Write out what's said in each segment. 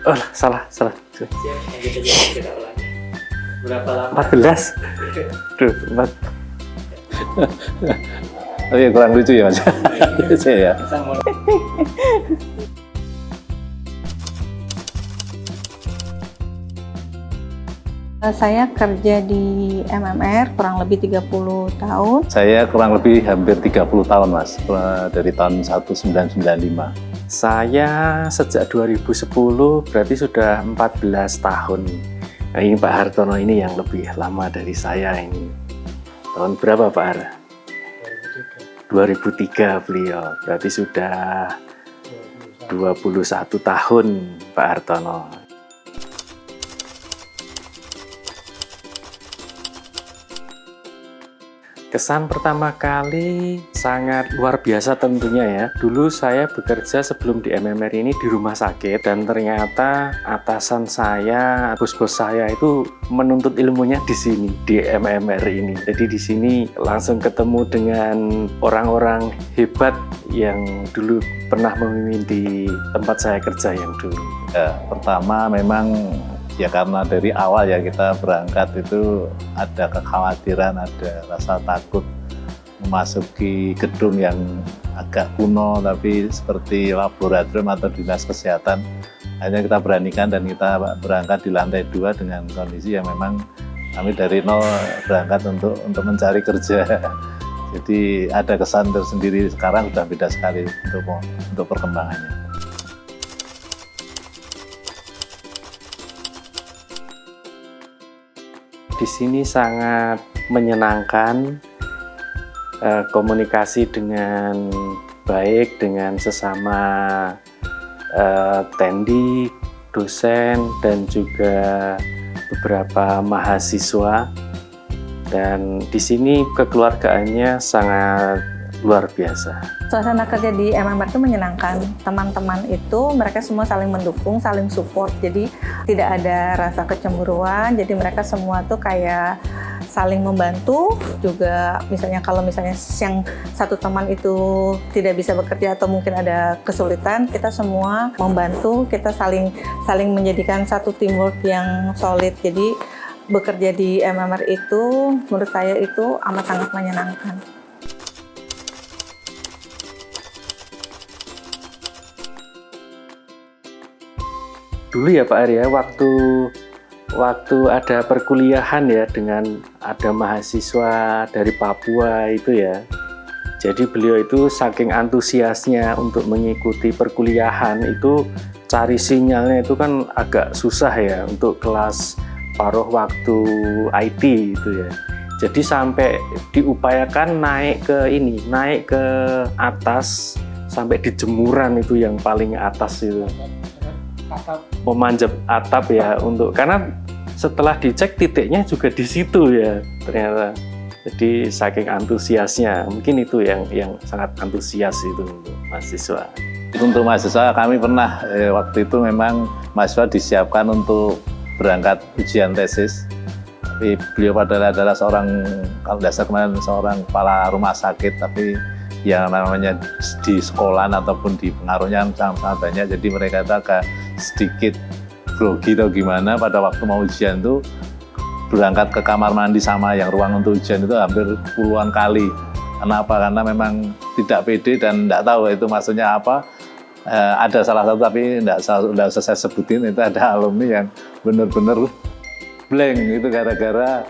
Oh, salah. Siap, lanjut aja kita ulang. Berapa lama? 14. Duh, 4. Oh iya, kurang lucu ya Mas. Saya ya. Sama. Saya kerja di MMR kurang lebih 30 tahun. Saya kurang lebih hampir 30 tahun Mas, dari tahun 1995. Saya sejak 2010 berarti sudah 14 tahun. Nah, ini Pak Hartono ini yang lebih lama dari saya ini. Tahun berapa Pak Har? 2003 beliau. Berarti sudah 21 tahun Pak Hartono. Kesan pertama kali sangat luar biasa tentunya ya. Dulu saya bekerja sebelum di MMR ini di rumah sakit dan ternyata atasan saya, bos-bos saya itu menuntut ilmunya di sini, di MMR ini. Jadi di sini langsung ketemu dengan orang-orang hebat yang dulu pernah memimpin di tempat saya kerja yang dulu. Ya, pertama memang ya karena dari awal ya kita berangkat itu ada kekhawatiran, ada rasa takut memasuki gedung yang agak kuno tapi seperti laboratorium atau dinas kesehatan. Akhirnya kita beranikan dan kita berangkat di lantai 2 dengan kondisi yang memang kami dari nol berangkat untuk mencari kerja. Jadi ada kesan tersendiri, sekarang sudah beda sekali untuk perkembangannya. Di sini sangat menyenangkan, komunikasi dengan baik dengan sesama tendik, dosen, dan juga beberapa mahasiswa. Dan di sini kekeluargaannya sangat luar biasa. Suasana kerja di MMR itu menyenangkan. Teman-teman itu mereka semua saling mendukung, saling support. Jadi tidak ada rasa kecemburuan. Jadi mereka semua tuh kayak saling membantu. Juga misalnya kalau misalnya yang satu teman itu tidak bisa bekerja atau mungkin ada kesulitan, kita semua membantu. Kita saling menjadikan satu teamwork yang solid. Jadi bekerja di MMR itu menurut saya itu amat sangat menyenangkan. Dulu ya Pak Arya, waktu ada perkuliahan ya dengan ada mahasiswa dari Papua itu ya. Jadi beliau itu saking antusiasnya untuk mengikuti perkuliahan itu cari sinyalnya itu kan agak susah ya untuk kelas paruh waktu IT itu ya. Jadi sampai diupayakan naik ke atas sampai di jemuran itu yang paling atas itu. Memanjat atap ya karena setelah dicek titiknya juga di situ ya ternyata. Jadi saking antusiasnya mungkin itu yang sangat antusias itu untuk mahasiswa. Untuk mahasiswa kami pernah waktu itu memang mahasiswa disiapkan untuk berangkat ujian tesis. Tapi beliau adalah seorang, kalau dasar kemarin seorang kepala rumah sakit, tapi yang namanya di sekolah ataupun di pengaruhnya sangat banyak, jadi mereka itu agak sedikit grogi atau gimana pada waktu mau ujian itu berangkat ke kamar mandi sama yang ruang untuk ujian itu hampir puluhan kali. Kenapa? Karena memang tidak pede dan tidak tahu itu maksudnya apa. Ada salah satu tapi tidak usah saya sebutin, itu ada alumni yang benar-benar blank itu gara-gara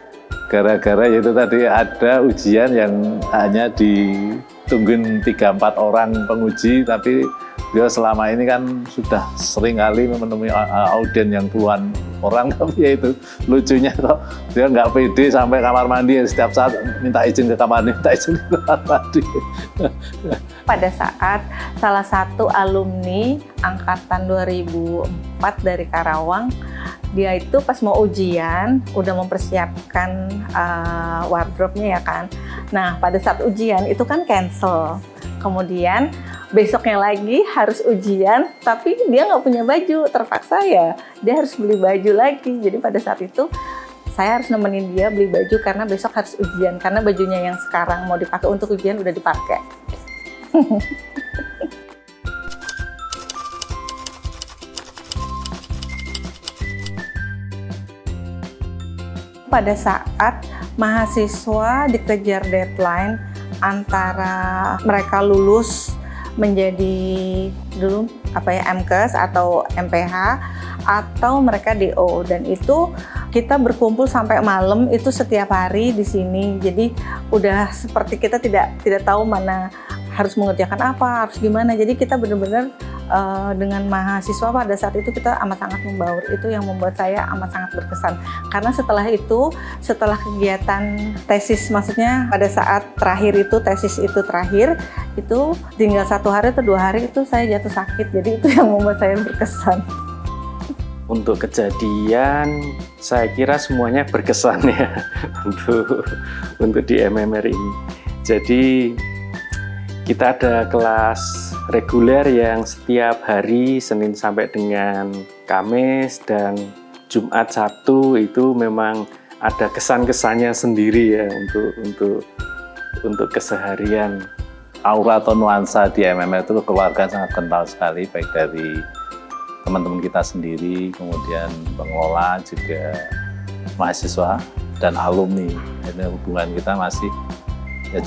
yaitu tadi ada ujian yang hanya ditungguin 3-4 orang penguji, tapi dia selama ini kan sudah sering kali menemui audien yang puluhan orang, tapi ya itu lucunya kok dia nggak pede sampai kamar mandi setiap saat minta izin ke kamar mandi. Pada saat salah satu alumni angkatan 2004 dari Karawang, dia itu pas mau ujian udah mempersiapkan wardrobe-nya ya kan. Nah pada saat ujian itu kan cancel. Kemudian besoknya lagi harus ujian, tapi dia nggak punya baju, terpaksa ya dia harus beli baju lagi. Jadi pada saat itu saya harus nemenin dia beli baju karena besok harus ujian, karena bajunya yang sekarang mau dipakai untuk ujian udah dipakai. pada saat mahasiswa dikejar deadline antara mereka lulus menjadi dulu MKes atau MPH atau mereka DO, dan itu kita berkumpul sampai malam itu setiap hari di sini. Jadi udah seperti kita tidak tahu mana harus mengerjakan apa, harus gimana. Jadi kita benar-benar dengan mahasiswa pada saat itu kita amat sangat membaur. Itu yang membuat saya amat sangat berkesan. Karena setelah itu, setelah kegiatan tesis, maksudnya pada saat terakhir itu, tesis itu terakhir, itu tinggal 1 hari atau 2 hari itu saya jatuh sakit. Jadi itu yang membuat saya berkesan. Untuk kejadian, saya kira semuanya berkesan ya untuk di MMR ini. Jadi kita ada kelas reguler yang setiap hari Senin sampai dengan Kamis, dan Jumat Sabtu itu memang ada kesan-kesannya sendiri ya untuk keseharian. Aura atau nuansa di MMR itu keluarga sangat kental sekali, baik dari teman-teman kita sendiri, kemudian pengelola, juga mahasiswa dan alumni. Jadi hubungan kita masih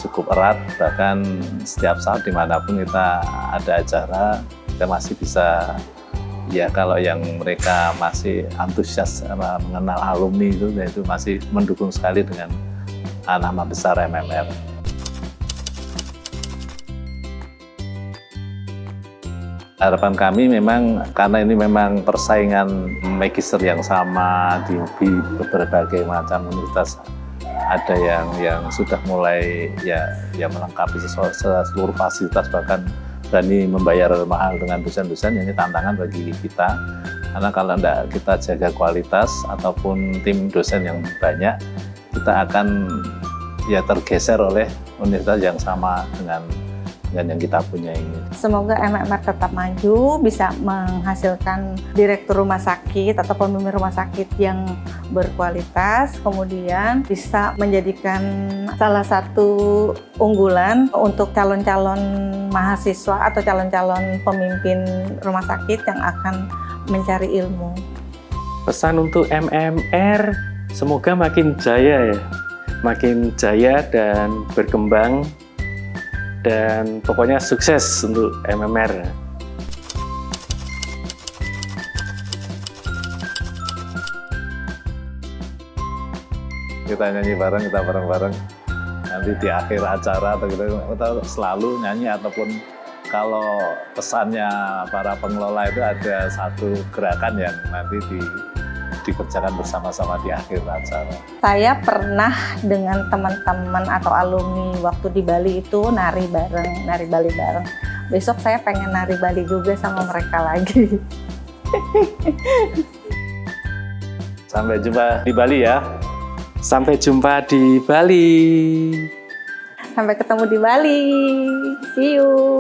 cukup erat, bahkan setiap saat dimanapun kita ada acara, kita masih bisa, ya kalau yang mereka masih antusias mengenal alumni itu masih mendukung sekali dengan nama besar MMR. Harapan kami memang, karena ini memang persaingan magister yang sama di berbagai macam universitas, ada yang sudah mulai ya melengkapi seluruh fasilitas, bahkan berani membayar mahal dengan dosen-dosen. Ini tantangan bagi kita, karena kalau tidak kita jaga kualitas ataupun tim dosen yang banyak, kita akan ya tergeser oleh universitas yang sama dengan yang kita punya ini. Semoga MMR tetap maju, bisa menghasilkan direktur rumah sakit atau pemimpin rumah sakit yang berkualitas, kemudian bisa menjadikan salah satu unggulan untuk calon-calon mahasiswa atau calon-calon pemimpin rumah sakit yang akan mencari ilmu. Pesan untuk MMR, semoga makin jaya dan berkembang, dan pokoknya sukses untuk MMR. Kita nyanyi bareng, kita bareng-bareng. Nanti di akhir acara atau kita selalu nyanyi, ataupun kalau pesannya para pengelola itu ada satu gerakan yang nanti dikerjakan bersama-sama di akhir acara. Saya pernah dengan teman-teman atau alumni waktu di Bali itu nari Bali bareng. Besok saya pengen nari Bali juga sama mereka lagi. Sampai jumpa di Bali ya. Sampai jumpa di Bali. Sampai ketemu di Bali. See you.